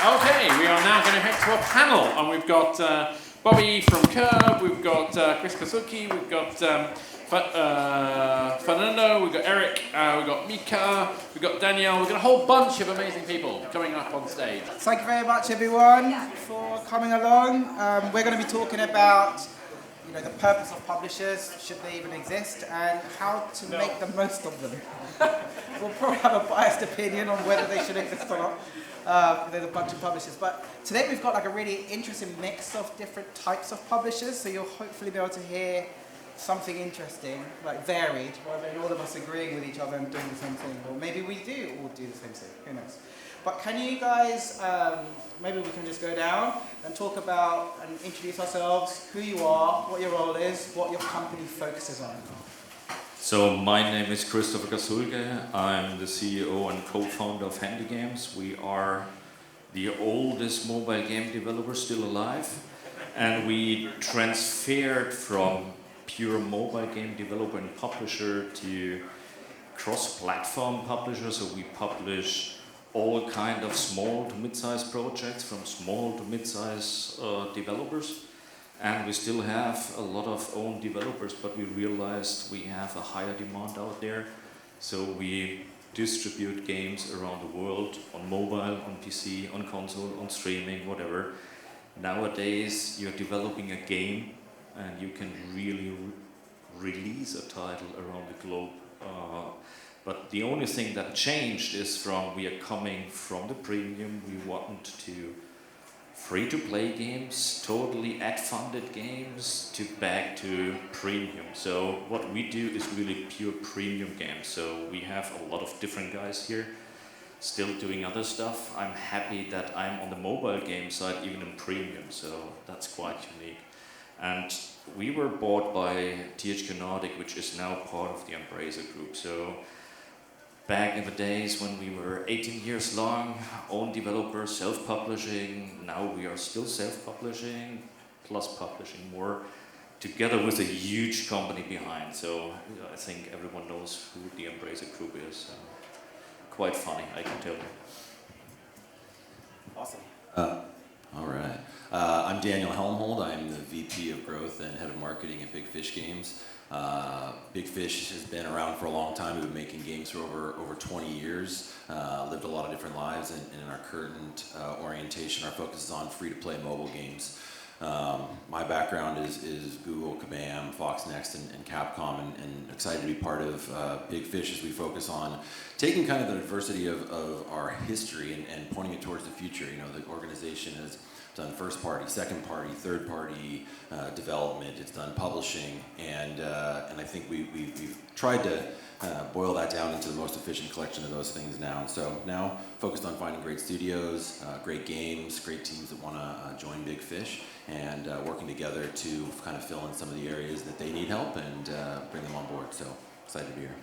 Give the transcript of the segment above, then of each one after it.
Okay, we are now going to head to a panel, and we've got Bobby from Curb, we've got Chris Kassulke, we've got Fernando, we've got Erik, we've got Miikka, we've got Danielle, we've got a whole bunch of amazing people coming up on stage. Thank you very much, everyone, for coming along. We're going to be talking about the purpose of publishers, should they even exist, and how to make the most of them. We'll probably have a biased opinion on whether they should exist or not. There's a bunch of publishers, but today we've got like a really interesting mix of different types of publishers, so you'll hopefully be able to hear something interesting, like varied, rather than all of us agreeing with each other and doing the same thing. Or maybe we do all do the same thing, who knows. But can you guys, maybe we can just go down and talk about and introduce ourselves, who you are, what your role is, what your company focuses on. So my name is Christopher Kassulke. I'm the CEO and co-founder of HandyGames. We are the oldest mobile game developer still alive, and we transferred from pure mobile game developer and publisher to cross-platform publisher. So we publish all kind of small to mid-size projects from small to mid-size developers. And we still have a lot of own developers, but we realized we have a higher demand out there. So we distribute games around the world on mobile, on PC, on console, on streaming, whatever. Nowadays, you're developing a game and you can really release a title around the globe. But the only thing that changed is we are coming from the premium. We want to free-to-play games, totally ad-funded games, back to premium. So what we do is really pure premium games. So we have a lot of different guys here still doing other stuff. I'm happy that I'm on the mobile game side, even in premium, so that's quite unique. And we were bought by THQ Nordic, which is now part of the Embracer Group. So back in the days when we were 18 years long, own developer, self-publishing, now we are still self-publishing, plus publishing more, together with a huge company behind. So I think everyone knows who the Embracer Group is. Quite funny, I can tell you. Awesome. All right. I'm Daniel Helmhold. I'm the VP of Growth and Head of Marketing at Big Fish Games. Big Fish has been around for a long time. We've been making games for over 20 years, lived a lot of different lives, and in our current orientation, our focus is on free-to-play mobile games. My background is Google, Kabam, Foxnext, and Capcom, and excited to be part of Big Fish as we focus on taking kind of the diversity of our history and pointing it towards the future. The organization has done first party, second party, third party development. It's done publishing, and I think we've tried to boil that down into the most efficient collection of those things now. And so now focused on finding great studios, great games, great teams that want to join Big Fish, and working together to kind of fill in some of the areas that they need help and bring them on board. So excited to be here.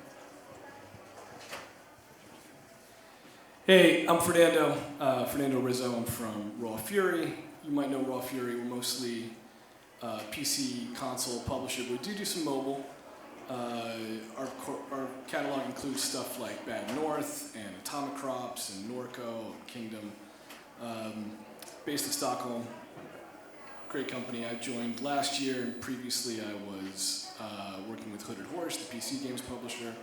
Hey, I'm Fernando Rizzo. I'm from Raw Fury. You might know Raw Fury. We're mostly PC console publisher, but we do some mobile. Our catalog includes stuff like Bad North and Atomic Crops and Norco, Kingdom. Based in Stockholm. Great company. I joined last year, and previously I was working with Hooded Horse, the PC games publisher.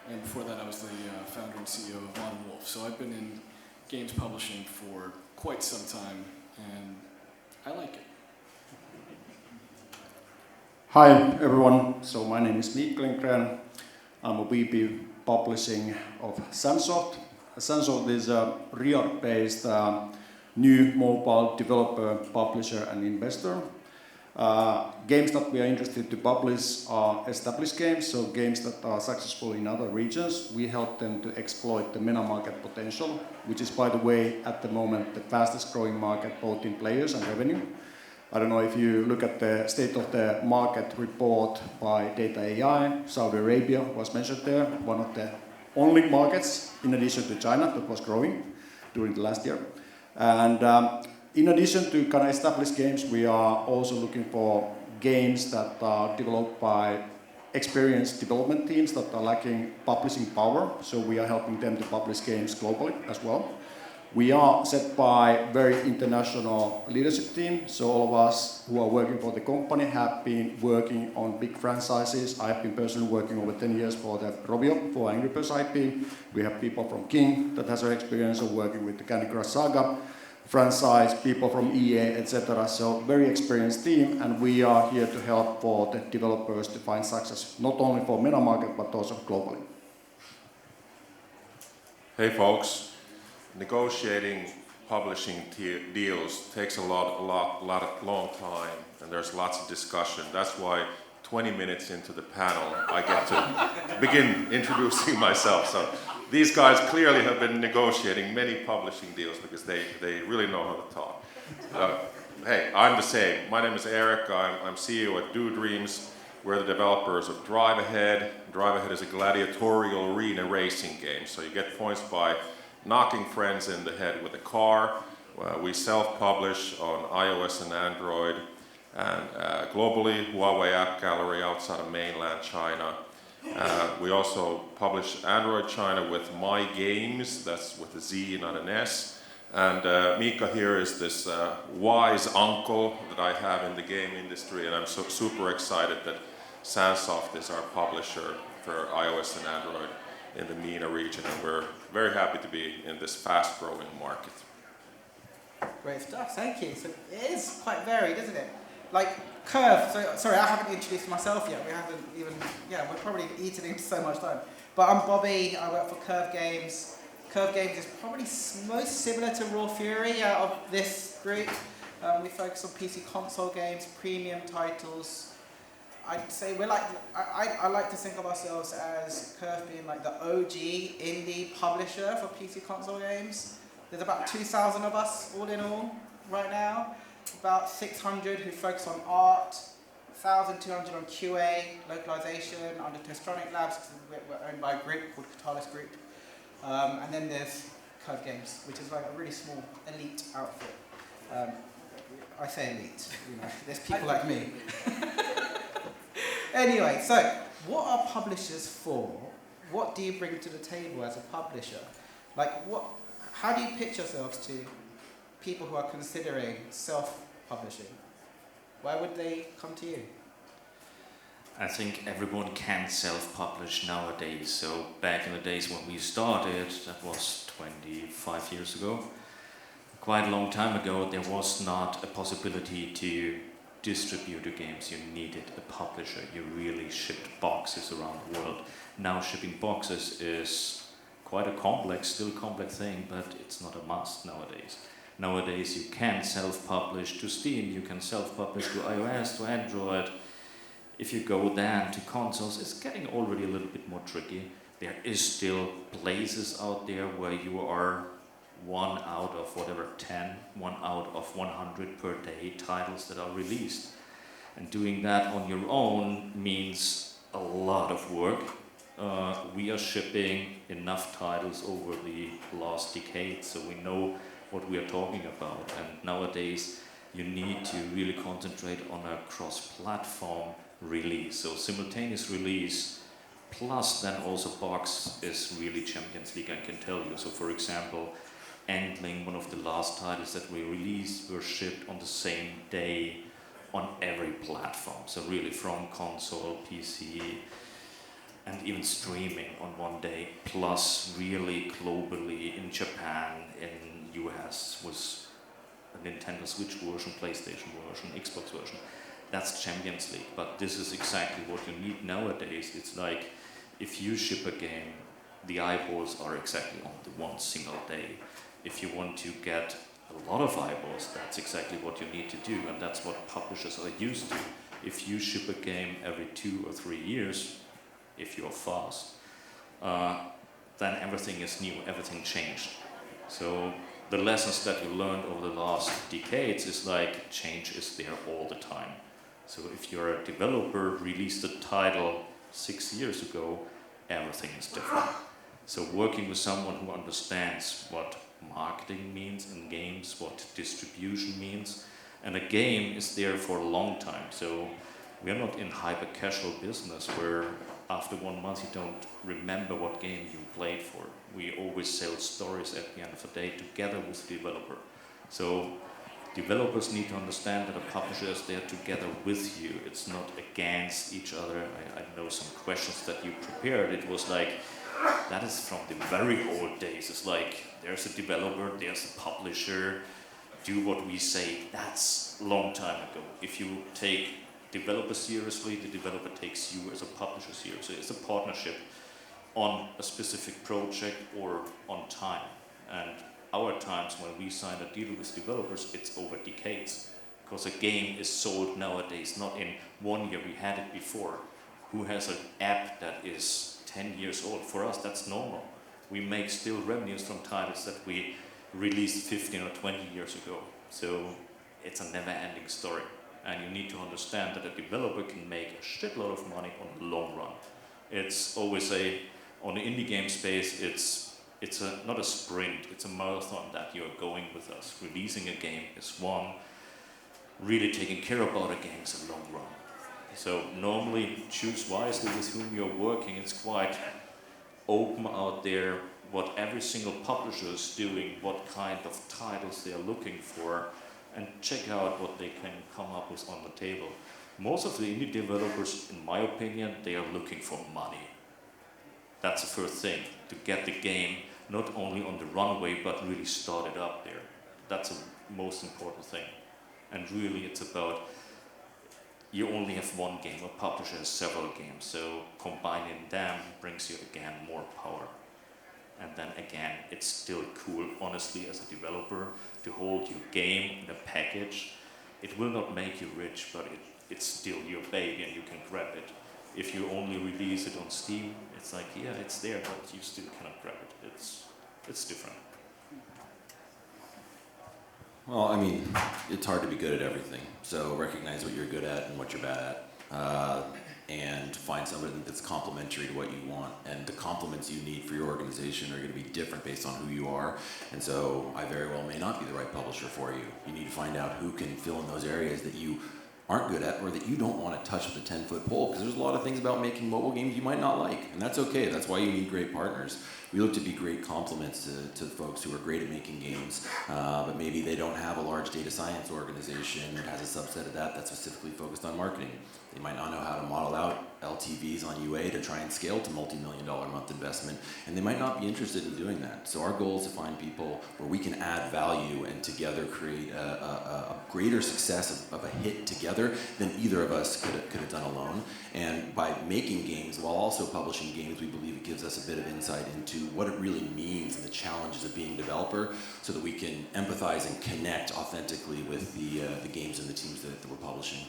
And before that, I was the founder and CEO of Modern Wolf. So I've been in games publishing for quite some time, and I like it. Hi, everyone. So my name is Miikka Lindgren. I'm a VP Publishing of Sandsoft. Sandsoft is a Riyadh-based new mobile developer, publisher, and investor. Games that we are interested to publish are established games, so games that are successful in other regions. We help them to exploit the MENA market potential, which is, by the way, at the moment, the fastest growing market, both in players and revenue. I don't know if you look at the state of the market report by Data AI, Saudi Arabia was mentioned there, one of the only markets, in addition to China, that was growing during the last year. And in addition to kind of established games, we are also looking for games that are developed by experienced development teams that are lacking publishing power. So we are helping them to publish games globally as well. We are set by very international leadership team, so all of us who are working for the company have been working on big franchises. I've been personally working over 10 years for the Rovio, for Angry Birds IP. We have people from King that has an experience of working with the Candy Crush Saga franchise, people from EA, etc. So very experienced team, and we are here to help for the developers to find success, not only for MENA market, but also globally. Hey folks, negotiating publishing deals takes a long time, and there's lots of discussion. That's why 20 minutes into the panel, I get to begin introducing myself. So these guys clearly have been negotiating many publishing deals because they really know how to talk. Hey, I'm the same. My name is Erik. I'm CEO at Dodreams. We're the developers of Drive Ahead. Drive Ahead is a gladiatorial arena racing game. So you get points by knocking friends in the head with a car. We self-publish on iOS and Android. And globally, Huawei App Gallery outside of mainland China. We also publish Android China with HandyGames, that's with a Z, not an S. And Miikka here is this wise uncle that I have in the game industry, and I'm super excited that Sandsoft is our publisher for iOS and Android in the MENA region, and we're very happy to be in this fast-growing market. Great stuff, thank you. So it is quite varied, isn't it? Like Curve, so sorry, I haven't introduced myself yet. We haven't even, we're probably eating into so much time. But I'm Bobby, I work for Curve Games. Curve Games is probably most similar to Raw Fury out of this group. We focus on PC console games, premium titles. I'd say we're like, I like to think of ourselves as Curve being like the OG indie publisher for PC console games. There's about 2,000 of us all in all right now. About 600 who focus on art, 1,200 on QA, localization, under Testronic Labs, because we're owned by a group called Catalyst Group. And then there's Curve Games, which is like a really small elite outfit. I say elite, there's people like me. Anyway, so what are publishers for? What do you bring to the table as a publisher? Like how do you pitch yourselves to people who are considering self-publishing? Why would they come to you? I think everyone can self-publish nowadays. So back in the days when we started, that was 25 years ago, quite a long time ago, there was not a possibility to distribute your games. You needed a publisher. You really shipped boxes around the world. Now shipping boxes is quite a still complex thing, but it's not a must nowadays. Nowadays you can self-publish to Steam, you can self-publish to iOS, to Android. If you go then to consoles, it's getting already a little bit more tricky. There is still places out there where you are 1 out of whatever 10, 1 out of 100 per day titles that are released. And doing that on your own means a lot of work. We are shipping enough titles over the last decade, so we know what we are talking about. And nowadays you need to really concentrate on a cross-platform release. So simultaneous release plus then also box is really Champions League, I can tell you. So for example, Endling, one of the last titles that we released, were shipped on the same day on every platform. So really from console, PC, and even streaming on one day, plus really globally in Japan, in US was a Nintendo Switch version, PlayStation version, Xbox version. That's Champions League, but this is exactly what you need nowadays. It's like if you ship a game, the eyeballs are exactly on the one single day. If you want to get a lot of eyeballs, that's exactly what you need to do, and that's what publishers are used to. If you ship a game every 2 or 3 years, if you're fast, then everything is new, everything changed. So the lessons that you learned over the last decades is like change is there all the time. So if you're a developer, released a title 6 years ago, everything is different. So working with someone who understands what marketing means in games, what distribution means, and a game is there for a long time. So we are not in hyper-casual business where after 1 month you don't remember what game you played for. We always sell stories at the end of the day together with the developer. So developers need to understand that a publisher is there together with you. It's not against each other. I know some questions that you prepared. It was like, that is from the very old days. It's like, there's a developer, there's a publisher, do what we say. That's a long time ago. If you take developer seriously, the developer takes you as a publisher seriously. It's a partnership on a specific project or on time. And our times when we sign a deal with developers, it's over decades. Because a game is sold nowadays, not in 1 year, we had it before. Who has an app that is 10 years old? For us, that's normal. We make still revenues from titles that we released 15 or 20 years ago. So it's a never-ending story. And you need to understand that a developer can make a shitload of money on the long run. It's always on the indie game space, it's not a sprint, it's a marathon that you're going with us. Releasing a game is one, really taking care about a game is a long run. So normally choose wisely with whom you're working. It's quite open out there what every single publisher is doing, what kind of titles they are looking for, and check out what they can come up with on the table. Most of the indie developers, in my opinion, they are looking for money. That's the first thing, to get the game not only on the runway, but really start it up there. That's the most important thing. And really it's about, you only have one game, a publisher has several games, so combining them brings you again more power. And then again, it's still cool, honestly, as a developer, to hold your game in a package. It will not make you rich, but it's still your baby and you can grab it. If you only release it on Steam, it's like, yeah, it's there, but you still cannot grab it. It's different. Well, I mean, it's hard to be good at everything. So recognize what you're good at and what you're bad at. And find somebody that's complementary to what you want. And the complements you need for your organization are going to be different based on who you are. And so I very well may not be the right publisher for you. You need to find out who can fill in those areas that you aren't good at or that you don't want to touch with a 10-foot pole, because there's a lot of things about making mobile games you might not like, and that's okay. That's why you need great partners. We look to be great complements to folks who are great at making games, but maybe they don't have a large data science organization that has a subset of that that's specifically focused on marketing. They might not know how to model out LTVs on UA to try and scale to multi-million-dollar a month investment, and they might not be interested in doing that. So our goal is to find people where we can add value and together create a greater success of a hit together than either of us could have done alone. And by making games while also publishing games, we believe it gives us a bit of insight into what it really means and the challenges of being a developer, so that we can empathize and connect authentically with the games and the teams that we're publishing.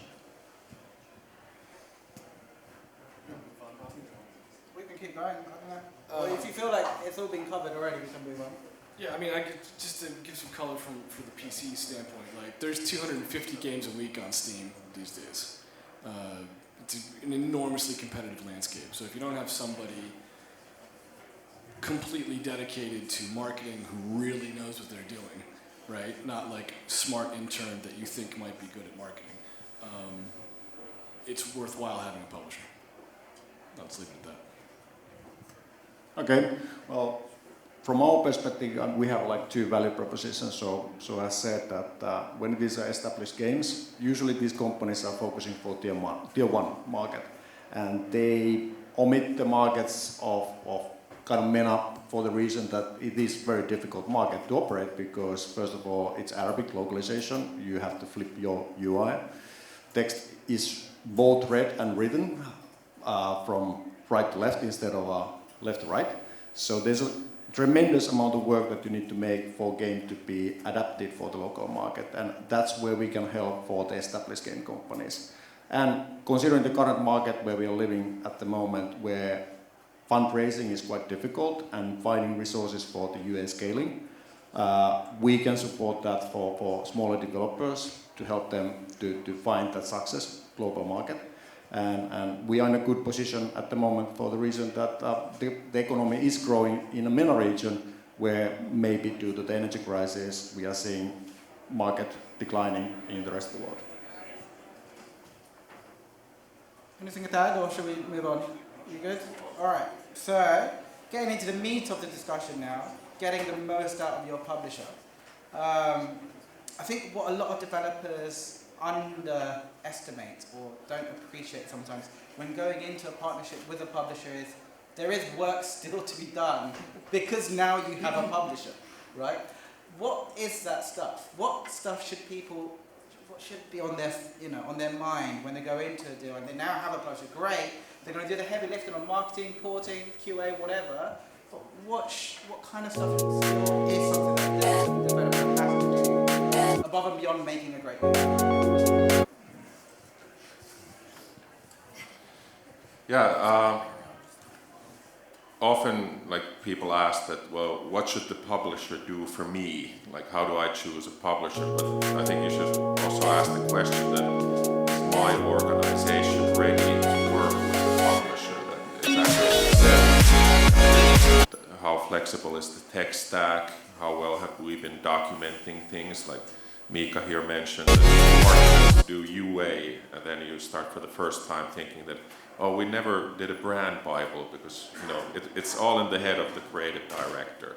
We can keep going. I don't know. Or if you feel like it's all been covered already, we can move on. Yeah, I mean, just to give some color for the PC standpoint, like there's 250 games a week on Steam these days. It's an enormously competitive landscape. So if you don't have somebody completely dedicated to marketing who really knows what they're doing, right? Not like smart intern that you think might be good at marketing. It's worthwhile having a publisher. I'll just leave it at that. Okay, well, from our perspective, we have like two value propositions. So I said that when these are established games, usually these companies are focusing for tier one market, and they omit the markets of kind of MENA for the reason that it is very difficult market to operate, because first of all, it's Arabic localization. You have to flip your UI. Text is both read and written from right to left instead of left to right. So there's a tremendous amount of work that you need to make for game to be adapted for the local market, and that's where we can help for the established game companies. And considering the current market where we are living at the moment, where fundraising is quite difficult and finding resources for the UA scaling, we can support that for smaller developers to help them to find that success global market. And we are in a good position at the moment for the reason that the economy is growing in a MENA region, where maybe due to the energy crisis we are seeing market declining in the rest of the world. Anything to add, or should we move on? You good? All right. So getting into the meat of the discussion now, getting the most out of your publisher. I think what a lot of developers underestimate or don't appreciate sometimes when going into a partnership with a publisher is there is work still to be done because now you have a publisher, right? What is that stuff? What stuff should people, what should be on their, on their mind when they go into a deal and they now have a publisher? Great, they're going to do the heavy lifting on marketing, porting, QA, whatever. But what kind of stuff still is something that the developer has to do above and beyond making a great game? Yeah, often people ask that, well, what should the publisher do for me? Like, how do I choose a publisher? But I think you should also ask the question that, is my organization ready to work with the publisher? That it's actually how flexible is the tech stack? How well have we been documenting things? Like Miikka here mentioned, that partners do UA, and then you start for the first time thinking that, oh, we never did a brand Bible because it's all in the head of the creative director.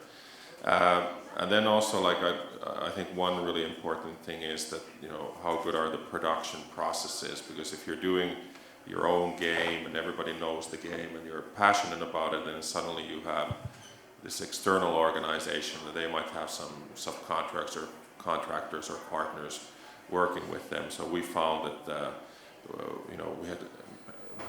And then also, I think one really important thing is that how good are the production processes? Because if you're doing your own game and everybody knows the game and you're passionate about it, then suddenly you have this external organization that they might have some subcontractors or contractors or partners working with them. So we found that we had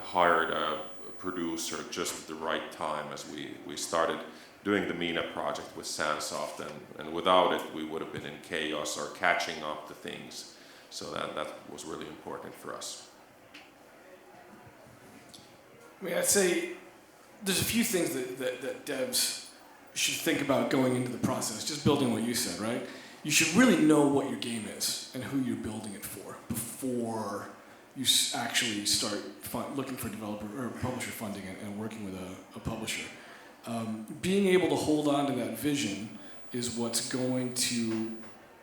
hired a producer just at the right time as we started doing the Mina project with Sandsoft, and without it we would have been in chaos or catching up to things. So that was really important for us. I mean, I'd say there's a few things that devs should think about going into the process, just building what you said, right? You should really know what your game is and who you're building it for before you actually start looking for developer or publisher funding and working with a publisher. Being able to hold on to that vision is what's going to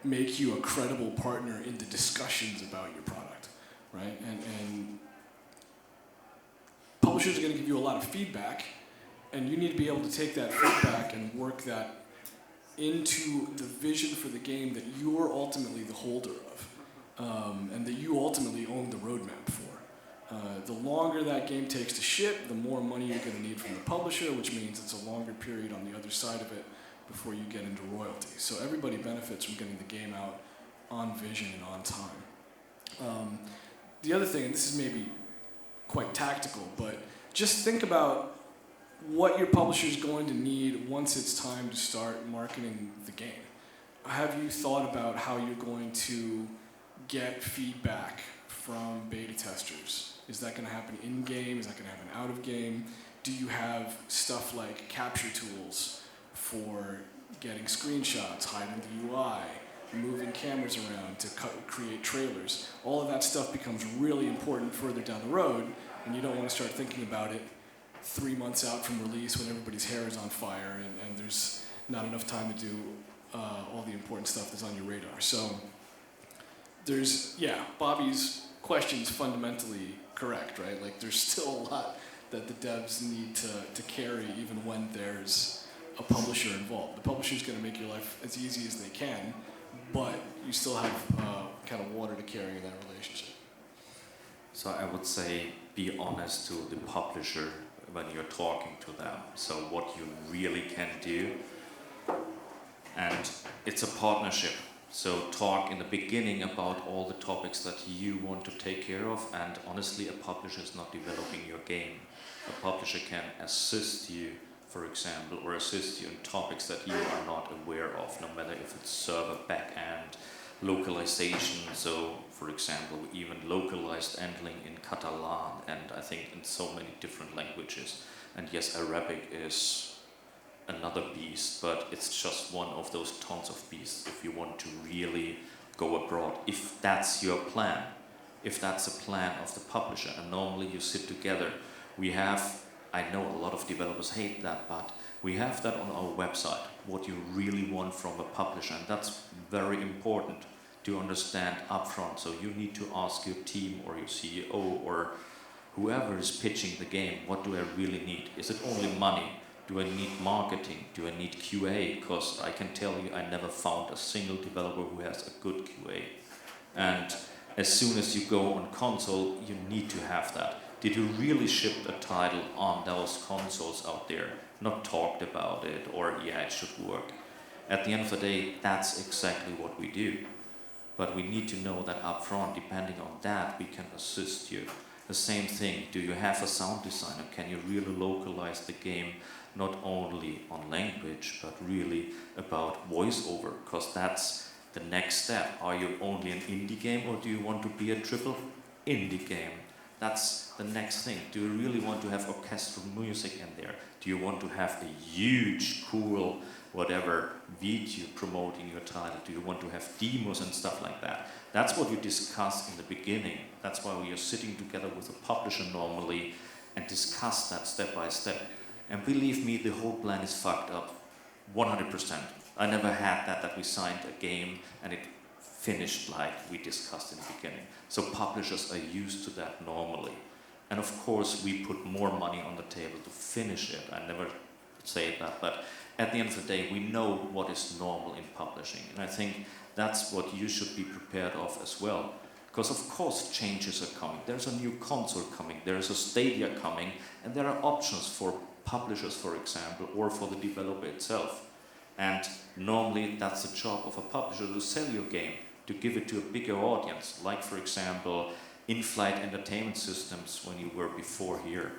make you a credible partner in the discussions about your product, right? And publishers are going to give you a lot of feedback, and you need to be able to take that feedback and work that into the vision for the game that you're ultimately the holder of, and that you ultimately own the roadmap for. The longer that game takes to ship, the more money you're going to need from the publisher, which means it's a longer period on the other side of it before you get into royalties. So everybody benefits from getting the game out on vision and on time. The other thing, and this is maybe quite tactical, but just think about what your publisher is going to need once it's time to start marketing the game. Have you thought about how you're going to get feedback from beta testers? Is that going to happen in-game? Is that going to happen out-of-game? Do you have stuff like capture tools for getting screenshots, hiding the UI, moving cameras around to create trailers? All of that stuff becomes really important further down the road, and you don't want to start thinking about it 3 months out from release when everybody's hair is on fire and there's not enough time to do all the important stuff that's on your radar. So Bobby's question's fundamentally correct, right? Like, there's still a lot that the devs need to carry even when there's a publisher involved. The publisher's going to make your life as easy as they can, but you still have kind of water to carry in that relationship. So I would say be honest to the publisher when you're talking to them. So what you really can do, and it's a partnership. So talk in the beginning about all the topics that you want to take care of, and honestly, a publisher is not developing your game. A publisher can assist you, for example, or assist you in topics that you are not aware of, no matter if it's server backend, localization. So, for example, even localized handling in Catalan, and I think in so many different languages. And yes, Arabic is another beast, but it's just one of those tons of beasts if you want to really go abroad. If that's your plan, if that's a plan of the publisher, and normally you sit together. We have, I know a lot of developers hate that, but we have that on our website, what you really want from a publisher, and that's very important to understand upfront. So you need to ask your team or your CEO or whoever is pitching the game, what do I really need? Is it only money? Do I need marketing? Do I need QA? Because I can tell you, I never found a single developer who has a good QA. And as soon as you go on console, you need to have that. Did you really ship a title on those consoles out there? Not talked about it, or yeah, it should work. At the end of the day, that's exactly what we do. But we need to know that upfront, depending on that, we can assist you. The same thing, do you have a sound designer? Can you really localize the game, not only on language, but really about voiceover? Because that's the next step. Are you only an indie game, or do you want to be a triple indie game? That's the next thing. Do you really want to have orchestral music in there? Do you want to have a huge, cool, whatever, video promoting your title? Do you want to have demos and stuff like that? That's what you discuss in the beginning. That's why we are sitting together with a publisher normally and discuss that step by step. And believe me, the whole plan is fucked up 100%. I never had that we signed a game and it finished like we discussed in the beginning. So publishers are used to that normally. And of course, we put more money on the table to finish it. I never say that, but at the end of the day, we know what is normal in publishing. And I think that's what you should be prepared of as well. Because of course, changes are coming. There's a new console coming, there's a Stadia coming, and there are options for publishers, for example, or for the developer itself. And normally, that's the job of a publisher to sell your game, to give it to a bigger audience, like for example, in-flight entertainment systems when you were before here.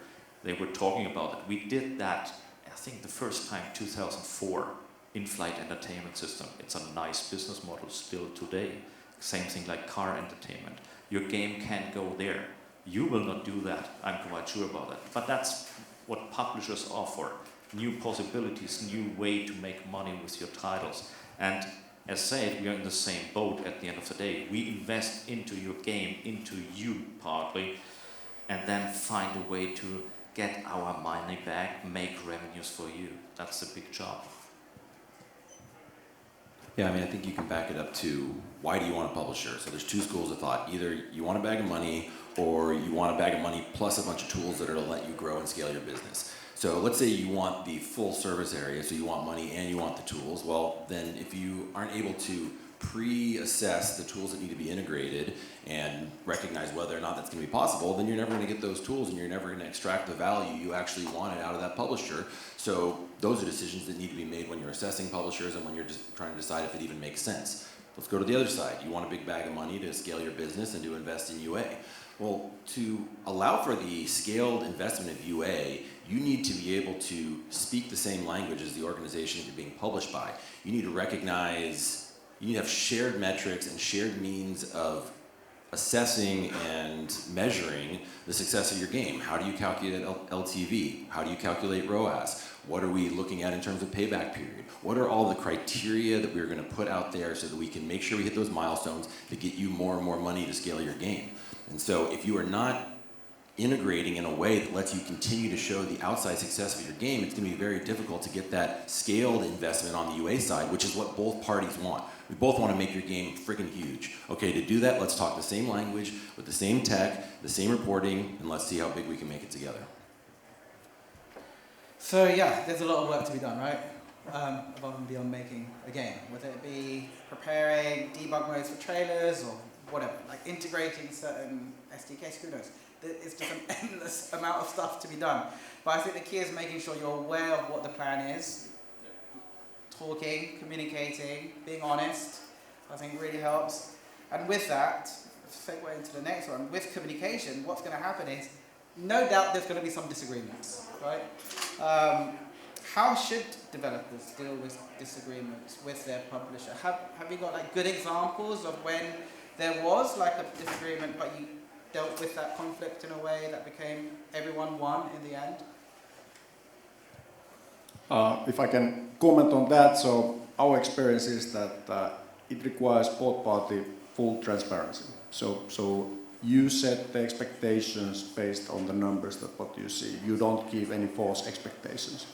They were talking about it. We did that, I think the first time, 2004, in-flight entertainment system. It's a nice business model still today. Same thing like car entertainment. Your game can't go there. You will not do that, I'm quite sure about that. But that's what publishers offer. New possibilities, new way to make money with your titles. And as said, we are in the same boat at the end of the day. We invest into your game, into you partly, and then find a way to get our money back, make revenues for you. That's the big job. Yeah, I mean, I think you can back it up to why do you want a publisher? So there's two schools of thought. Either you want a bag of money, or you want a bag of money plus a bunch of tools that are to let you grow and scale your business. So let's say you want the full service area, so you want money and you want the tools. Well, then if you aren't able to pre-assess the tools that need to be integrated and recognize whether or not that's going to be possible, then you're never going to get those tools and you're never going to extract the value you actually wanted out of that publisher. So those are decisions that need to be made when you're assessing publishers and when you're just trying to decide if it even makes sense. Let's go to the other side. You want a big bag of money to scale your business and to invest in UA. Well, to allow for the scaled investment of UA, you need to be able to speak the same language as the organization that you're being published by. You need to recognize, you need to have shared metrics and shared means of assessing and measuring the success of your game. How do you calculate LTV? How do you calculate ROAS? What are we looking at in terms of payback period? What are all the criteria that we're going to put out there so that we can make sure we hit those milestones that get you more and more money to scale your game? And so if you are not integrating in a way that lets you continue to show the outside success of your game, it's going to be very difficult to get that scaled investment on the UA side, which is what both parties want. We both want to make your game freaking huge. Okay, to do that, let's talk the same language, with the same tech, the same reporting, and let's see how big we can make it together. So yeah, there's a lot of work to be done, right? Above and beyond making a game. Whether it be preparing debug modes for trailers or whatever, like integrating certain SDKs, who knows? It's just an endless amount of stuff to be done. But I think the key is making sure you're aware of what the plan is, talking, communicating, being honest, I think really helps. And with that, segue into the next one, with communication, what's going to happen is, no doubt there's going to be some disagreements, right? How should developers deal with disagreements with their publisher? Have you got like good examples of when there was like a disagreement, but you dealt with that conflict in a way that became everyone won in the end? If I can comment on that, so our experience is that it requires both party full transparency. So you set the expectations based on the numbers that what you see. You don't give any false expectations,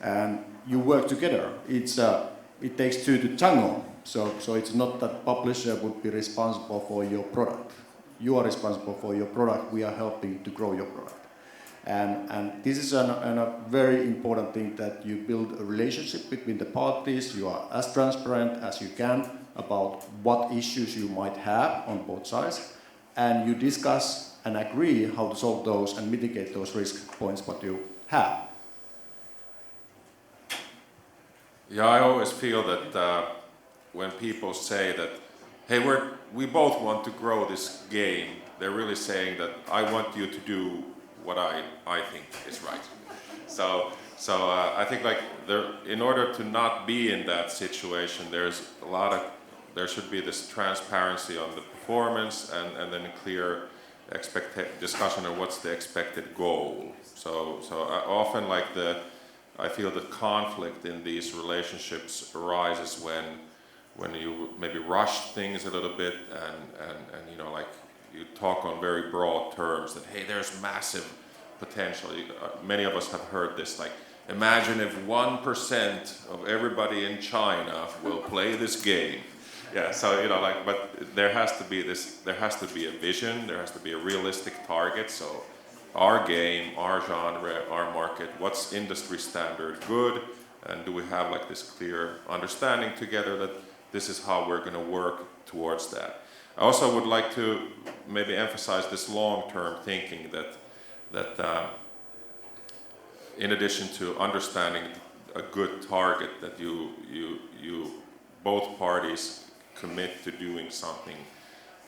and you work together. It takes two to tango. So it's not that publisher would be responsible for your product. You are responsible for your product. We are helping to grow your product. And this is a very important thing, that you build a relationship between the parties. You are as transparent as you can about what issues you might have on both sides, and you discuss and agree how to solve those and mitigate those risk points what you have. Yeah, I always feel that when people say that, hey, we both want to grow this game, they're really saying that I want you to do what I think is right. So I think like in order to not be in that situation, there should be this transparency on the performance and then a clear discussion of what's the expected goal. So I often I feel that conflict in these relationships arises when you maybe rush things a little bit and you know, like you talk on very broad terms that, hey, there's massive potential. Many of us have heard this, like, imagine if 1% of everybody in China will play this game. Yeah, so, you know, like, but there has to be a vision, there has to be a realistic target. So our game, our genre, our market, what's industry standard good, and do we have like this clear understanding together that this is how we're going to work towards that. I also would like to maybe emphasize this long-term thinking that in addition to understanding a good target, that you both parties commit to doing something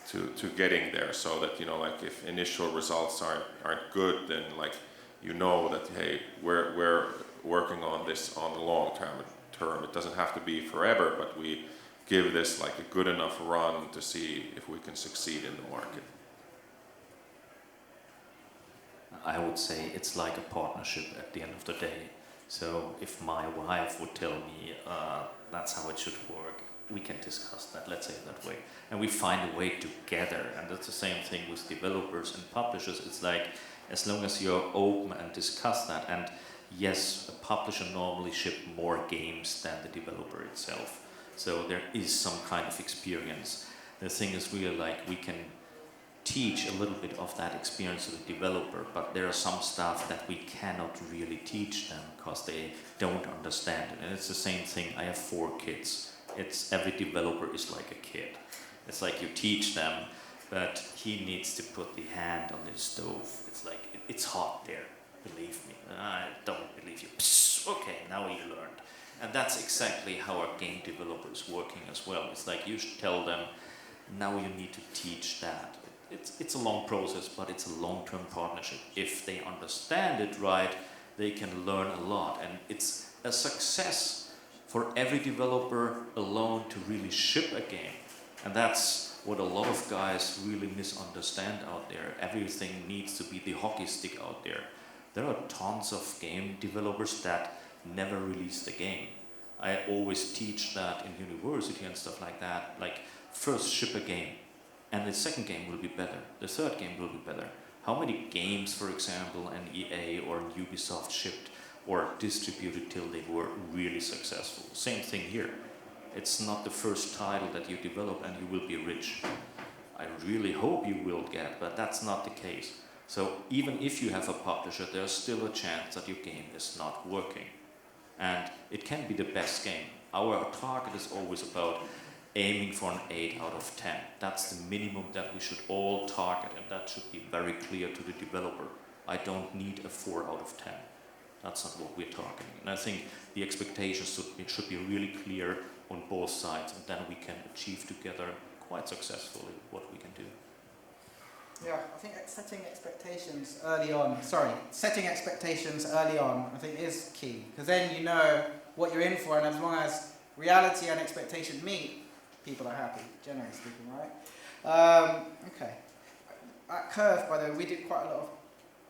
to getting there, so that, you know, like if initial results aren't good, then like, you know that, hey, we're working on this on the long term. It doesn't have to be forever, but we give this like a good enough run to see if we can succeed in the market. I would say it's like a partnership at the end of the day. So if my wife would tell me that's how it should work, we can discuss that, let's say it that way. And we find a way together. And that's the same thing with developers and publishers. It's like, as long as you're open and discuss that, and yes, a publisher normally ship more games than the developer itself. So there is some kind of experience. The thing is really like, we can teach a little bit of that experience to the developer, but there are some stuff that we cannot really teach them because they don't understand it. And it's the same thing. I have 4 kids. Every developer is like a kid. It's like you teach them, but he needs to put the hand on the stove. It's like, it's hot there, believe me. I don't believe you. Psst, okay, now you learned. And that's exactly how a game developer is working as well. It's like you should tell them, now you need to teach that. It's a long process, but it's a long-term partnership. If they understand it right, they can learn a lot. And it's a success for every developer alone to really ship a game. And that's what a lot of guys really misunderstand out there. Everything needs to be the hockey stick out there. There are tons of game developers that never release the game. I always teach that in university and stuff like that. Like, first ship a game, and the second game will be better. The third game will be better. How many games, for example, an EA or Ubisoft shipped or distributed till they were really successful? Same thing here. It's not the first title that you develop and you will be rich. I really hope you will get, but that's not the case. So even if you have a publisher, there's still a chance that your game is not working. And it can be the best game. Our target is always about aiming for an 8 out of 10. That's the minimum that we should all target, and that should be very clear to the developer. I don't need a 4 out of 10. That's not what we're targeting. And I think the expectations should be really clear on both sides, and then we can achieve together quite successfully what we can do. Yeah, I think setting expectations early on, I think is key, because then you know what you're in for, and as long as reality and expectation meet, people are happy, generally speaking, right? Okay. At Curve, by the way, we did quite a lot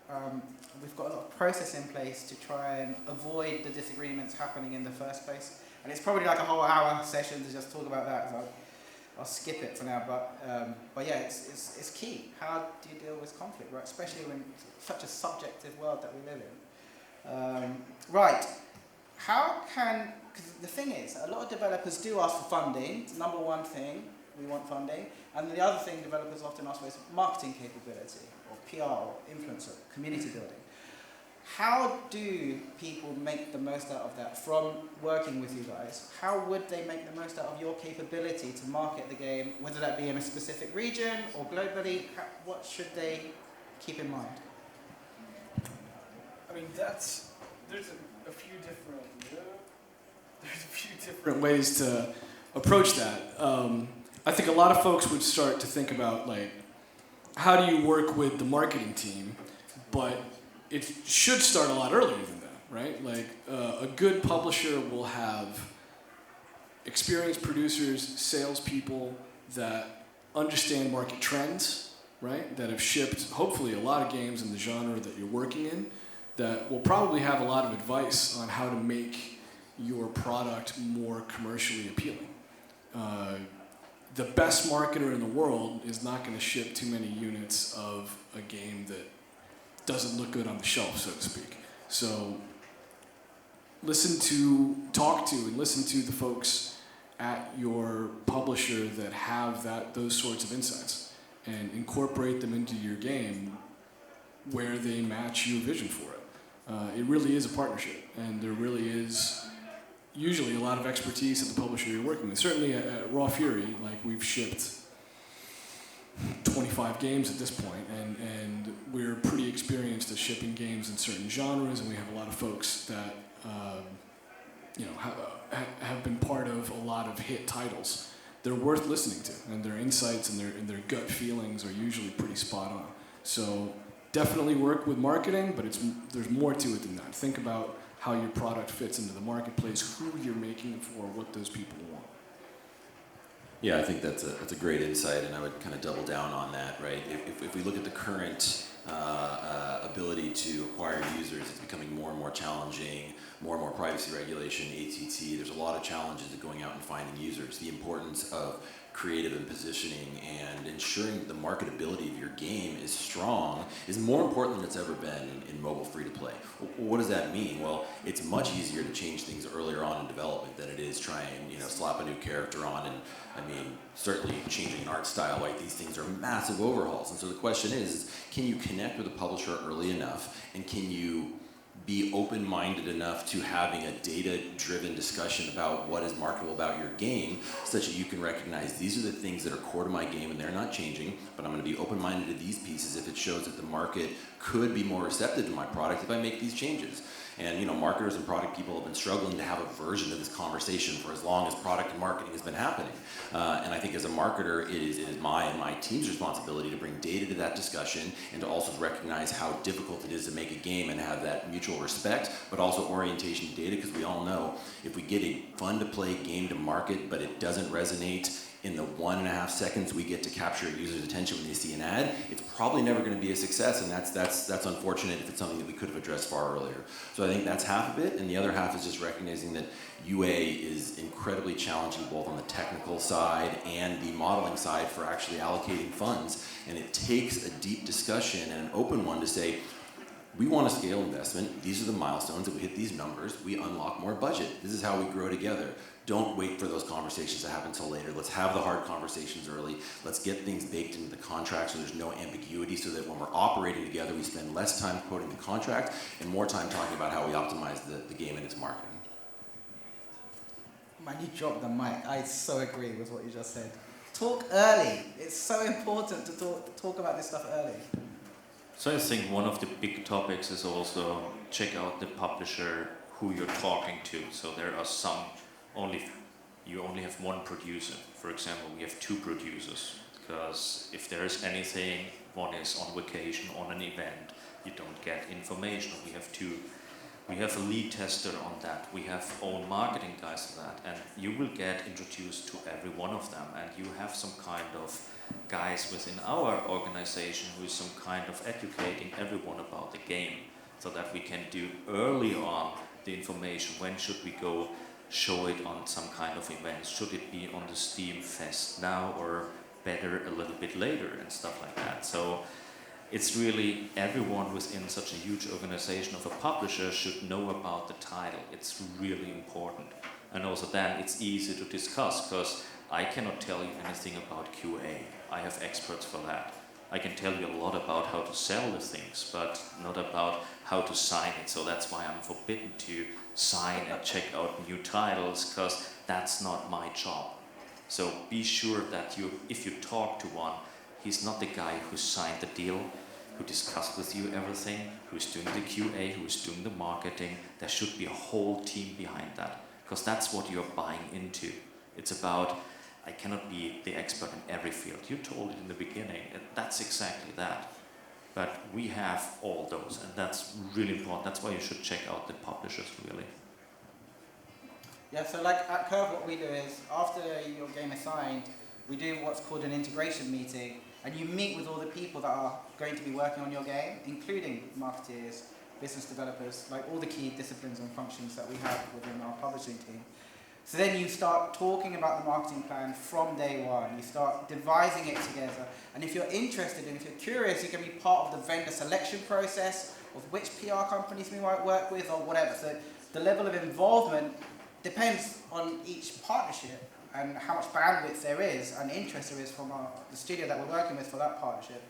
of, we've got a lot of process in place to try and avoid the disagreements happening in the first place. And it's probably like a whole hour session to just talk about that, so I'll skip it for now. But yeah, it's key. How do you deal with conflict, right? Especially when it's such a subjective world that we live in. Right. Because the thing is, a lot of developers do ask for funding. It's the number one thing, we want funding. And the other thing developers often ask for is marketing capability, or PR, or influencer, community building. How do people make the most out of that from working with you guys? How would they make the most out of your capability to market the game, whether that be in a specific region or globally? What should they keep in mind? I mean, there's a few different ways to approach that. I think a lot of folks would start to think about, like, how do you work with the marketing team, but it should start a lot earlier than that, right? Like, a good publisher will have experienced producers, salespeople that understand market trends, right? That have shipped, hopefully, a lot of games in the genre that you're working in, that will probably have a lot of advice on how to make your product more commercially appealing. The best marketer in the world is not going to ship too many units of a game that doesn't look good on the shelf, so to speak. So talk to and listen to the folks at your publisher that have those sorts of insights and incorporate them into your game where they match your vision for it. It really is a partnership, and there really is usually a lot of expertise at the publisher you're working with. Certainly at Raw Fury, like, we've shipped 25 games at this point, and we're pretty experienced at shipping games in certain genres, and we have a lot of folks that have been part of a lot of hit titles. They're worth listening to, and their insights and their gut feelings are usually pretty spot on. So definitely work with marketing, but there's more to it than that. Think about how your product fits into the marketplace, who you're making it for, what those people want. Yeah, I think that's a great insight, and I would kind of double down on that, right? If we look at the current ability to acquire users, it's becoming more and more challenging, more and more privacy regulation, ATT, there's a lot of challenges to going out and finding users. The importance of creative and positioning and ensuring that the marketability of your game is strong is more important than it's ever been in mobile free-to-play. What does that mean? Well, it's much easier to change things earlier on in development than it is try and slap a new character on, and I mean, certainly changing an art style, like, these things are massive overhauls. And so the question is, can you connect with a publisher early enough, and can you be open-minded enough to having a data-driven discussion about what is marketable about your game, such that you can recognize these are the things that are core to my game and they're not changing, but I'm going to be open-minded to these pieces if it shows that the market could be more receptive to my product if I make these changes. And marketers and product people have been struggling to have a version of this conversation for as long as product and marketing has been happening. And I think as a marketer, it is my and my team's responsibility to bring data to that discussion and to also recognize how difficult it is to make a game and have that mutual respect, but also orientation to data, because we all know if we get a fun-to-play game to market, but it doesn't resonate in the 1.5 seconds we get to capture a user's attention when they see an ad, it's probably never going to be a success, and that's unfortunate if it's something that we could have addressed far earlier. So I think that's half of it, and the other half is just recognizing that UA is incredibly challenging both on the technical side and the modeling side for actually allocating funds, and it takes a deep discussion and an open one to say, we want to scale investment, these are the milestones, if we hit these numbers, we unlock more budget. This is how we grow together. Don't wait for those conversations to happen until later. Let's have the hard conversations early. Let's get things baked into the contract so there's no ambiguity, so that when we're operating together, we spend less time quoting the contract and more time talking about how we optimize the game and its marketing. Man, you dropped the mic. I so agree with what you just said. Talk early. It's so important to talk about this stuff early. So I think one of the big topics is also check out the publisher who you're talking to. So there are you only have one producer. For example, we have 2 producers, because if there is anything, one is on vacation, on an event, you don't get information. We have 2. We have a lead tester on that. We have own marketing guys for that, and you will get introduced to every one of them, and you have some kind of guys within our organization who is some kind of educating everyone about the game, so that we can do early on the information. When should we go show it on some kind of events? Should it be on the Steam Fest now, or better a little bit later, and stuff like that? So it's really everyone within such a huge organization of a publisher should know about the title. It's really important. And also then it's easy to discuss, because I cannot tell you anything about QA. I have experts for that. I can tell you a lot about how to sell the things, but not about how to sign it. So that's why I'm forbidden to sign and check out new titles, because that's not my job. So be sure that if you talk to one, he's not the guy who signed the deal, who discussed with you everything, who's doing the QA, who's doing the marketing. There should be a whole team behind that, because that's what you're buying into. It's about, I cannot be the expert in every field. You told it in the beginning, that's exactly that. But we have all those, and that's really important. That's why you should check out the publishers, really. Yeah, so like at Curve, what we do is after your game is signed, we do what's called an integration meeting, and you meet with all the people that are going to be working on your game, including marketeers, business developers, like all the key disciplines and functions that we have within our publishing team. So then you start talking about the marketing plan from day one. You start devising it together. And if you're interested and if you're curious, you can be part of the vendor selection process of which PR companies we might work with or whatever. So the level of involvement depends on each partnership and how much bandwidth there is and interest there is from the studio that we're working with for that partnership.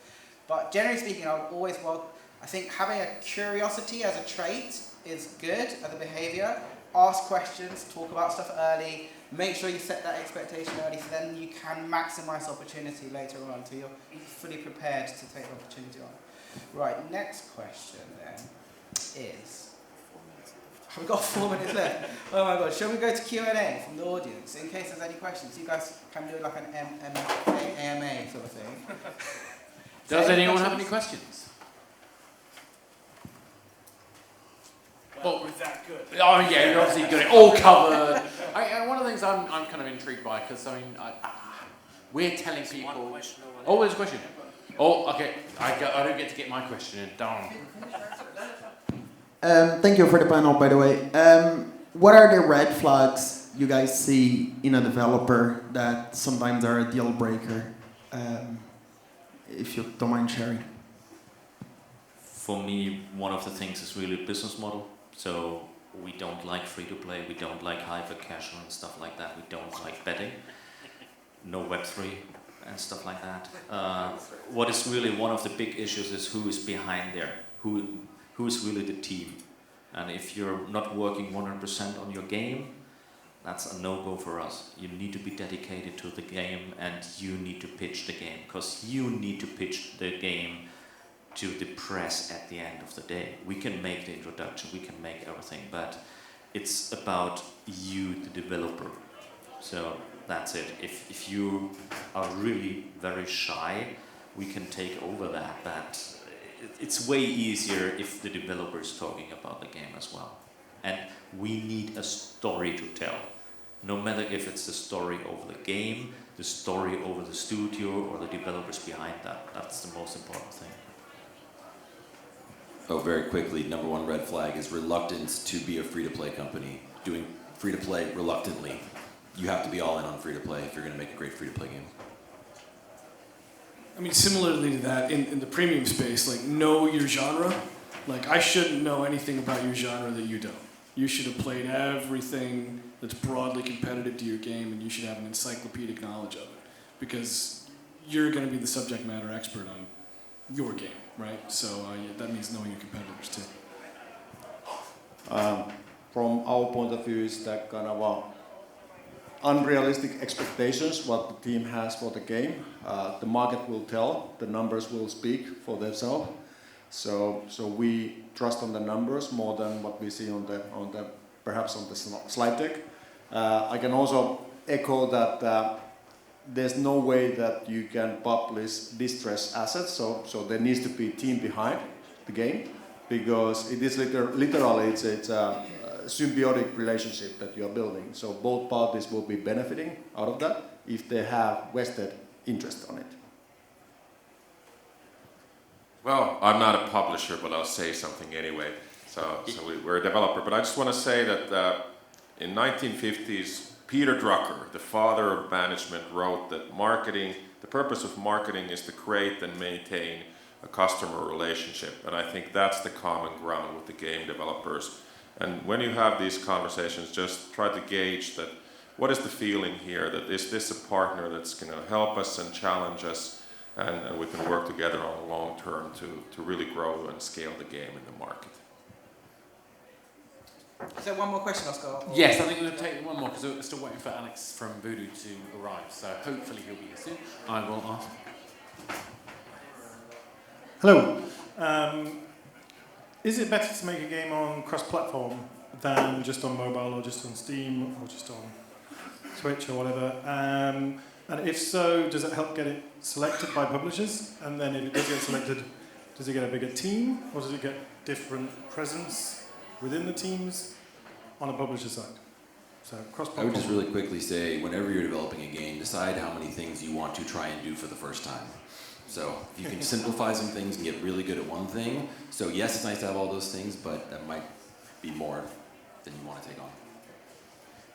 But generally speaking, I think having a curiosity as a trait is good as a behavior. Ask questions, talk about stuff early, make sure you set that expectation early so then you can maximize opportunity later on so you're fully prepared to take the opportunity on. Right, next question then is, we've got 4 minutes left. Oh my god, shall we go to Q&A from the audience in case there's any questions? You guys can do like an AMA sort of thing. Does anyone have any questions? Well, we're that good. Oh yeah, you're obviously got it all covered. One of the things I'm kind of intrigued by, because I mean, we're telling people. Oh, there's a question. Oh, okay. I don't get to get my question in. Darn. Thank you for the panel, by the way. What are the red flags you guys see in a developer that sometimes are a deal breaker? If you don't mind sharing. For me, one of the things is really business model. So we don't like free-to-play, we don't like hyper-casual and stuff like that. We don't like betting, no Web3 and stuff like that. What is really one of the big issues is who is behind there, who is really the team. And if you're not working 100% on your game, that's a no-go for us. You need to be dedicated to the game and you need to pitch the game, because you need to pitch the game to the press at the end of the day. We can make the introduction, we can make everything, but it's about you, the developer. So that's it. If you are really very shy, we can take over that, but it's way easier if the developer is talking about the game as well. And we need a story to tell. No matter if it's the story over the game, the story over the studio, or the developers behind that. That's the most important thing. Oh, very quickly, number one red flag is reluctance to be a free-to-play company. Doing free-to-play reluctantly. You have to be all in on free-to-play if you're going to make a great free-to-play game. I mean, similarly to that, in the premium space, like, know your genre. Like, I shouldn't know anything about your genre that you don't. You should have played everything that's broadly competitive to your game, and you should have an encyclopedic knowledge of it. Because you're going to be the subject matter expert on your game, right? So that means knowing your competitors too. From our point of view, is that kind of unrealistic expectations what the team has for the game. The market will tell, the numbers will speak for themselves. So we trust on the numbers more than what we see on the perhaps on the slide deck. I can also echo that there's no way that you can publish distressed assets. So there needs to be a team behind the game, because it is literally it's a symbiotic relationship that you are building. So both parties will be benefiting out of that if they have vested interest on it. Well, I'm not a publisher, but I'll say something anyway. So we're a developer. But I just want to say that in 1950s, Peter Drucker, the father of management, wrote that marketing, the purpose of marketing is to create and maintain a customer relationship. And I think that's the common ground with the game developers. And when you have these conversations, just try to gauge that, what is the feeling here? That is this a partner that's going to help us and challenge us and we can work together on the long term to really grow and scale the game in the market. Is there one more question, Oscar? Or? Yes, I think we'll take one more because we're still waiting for Alex from Voodoo to arrive. So hopefully he'll be here soon. I will ask. Hello. Is it better to make a game on cross-platform than just on mobile or just on Steam or just on Switch or whatever? And if so, does it help get it selected by publishers? And then if it does get selected, does it get a bigger team or does it get different presence within the teams on a publisher side? So cross-platform. I would just really quickly say, whenever you're developing a game, decide how many things you want to try and do for the first time. So if you can simplify some things and get really good at one thing, so yes, it's nice to have all those things, but that might be more than you want to take on.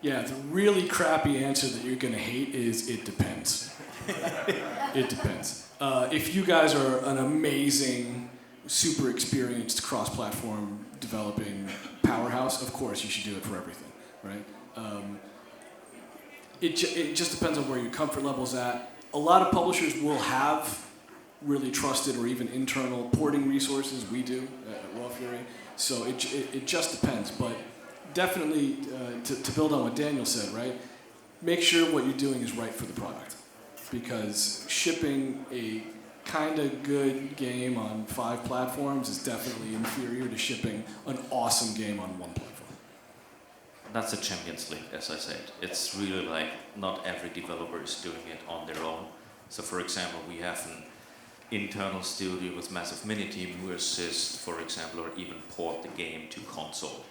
Yeah, the really crappy answer that you're going to hate is it depends. It depends. If you guys are an amazing, super experienced cross-platform developing powerhouse, of course you should do it for everything, right? It just depends on where your comfort level's at. A lot of publishers will have really trusted or even internal porting resources. We do at Raw Fury. So it just depends. But definitely, to build on what Daniel said, right? Make sure what you're doing is right for the product. Because shipping a kind of good game on 5 platforms is definitely inferior to shipping an awesome game on 1 platform. That's the Champions League, as I said. It's really like not every developer is doing it on their own. So for example, we have an internal studio with massive mini-team who assist, for example, or even port the game to console.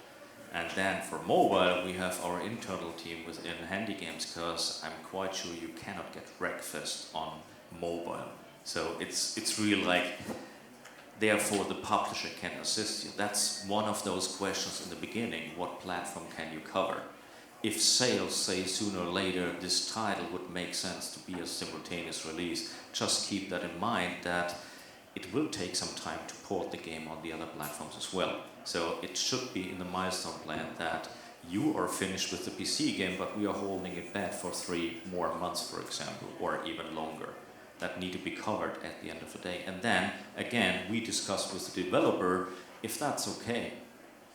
And then for mobile, we have our internal team within HandyGames, because I'm quite sure you cannot get Wreckfest on mobile. So it's really like, therefore the publisher can assist you. That's one of those questions in the beginning, what platform can you cover? If sales say sooner or later this title would make sense to be a simultaneous release, just keep that in mind that it will take some time to port the game on the other platforms as well. So it should be in the milestone plan that you are finished with the PC game, but we are holding it back for 3 more months, for example, or even longer. That need to be covered at the end of the day. And then, again, we discuss with the developer if that's okay.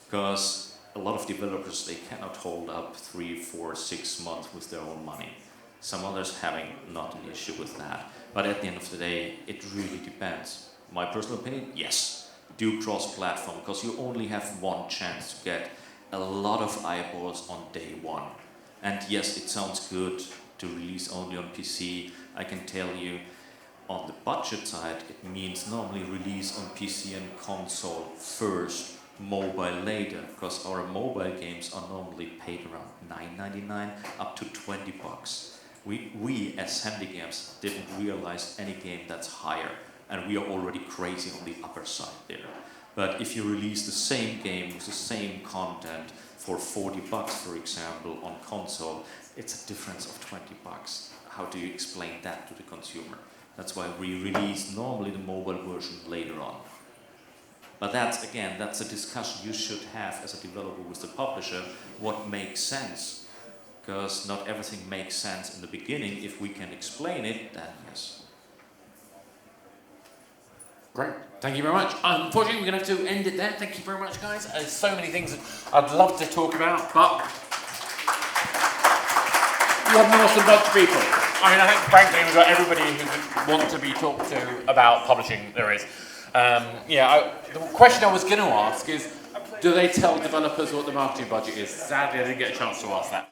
Because a lot of developers, they cannot hold up 3, 4, 6 months with their own money. Some others having not an issue with that. But at the end of the day, it really depends. My personal opinion, yes, do cross-platform, because you only have one chance to get a lot of eyeballs on day 1. And yes, it sounds good to release only on PC. I can tell you, on the budget side, it means normally release on PC and console first, mobile later, because our mobile games are normally paid around $9.99 up to $20. We as HandyGames didn't realize any game that's higher, and we are already crazy on the upper side there. But if you release the same game with the same content for $40, for example, on console, it's a difference of $20. How do you explain that to the consumer? That's why we release normally the mobile version later on. But that's, again, that's a discussion you should have as a developer with the publisher, what makes sense. Because not everything makes sense in the beginning. If we can explain it, then yes. Great. Thank you very much. Unfortunately, we're going to have to end it there. Thank you very much, guys. There's so many things I'd love to talk about, but what an awesome bunch of people. I mean, I think, frankly, we've got everybody who would want to be talked to about publishing there is. The question I was going to ask is, do they tell developers what the marketing budget is? Sadly, I didn't get a chance to ask that.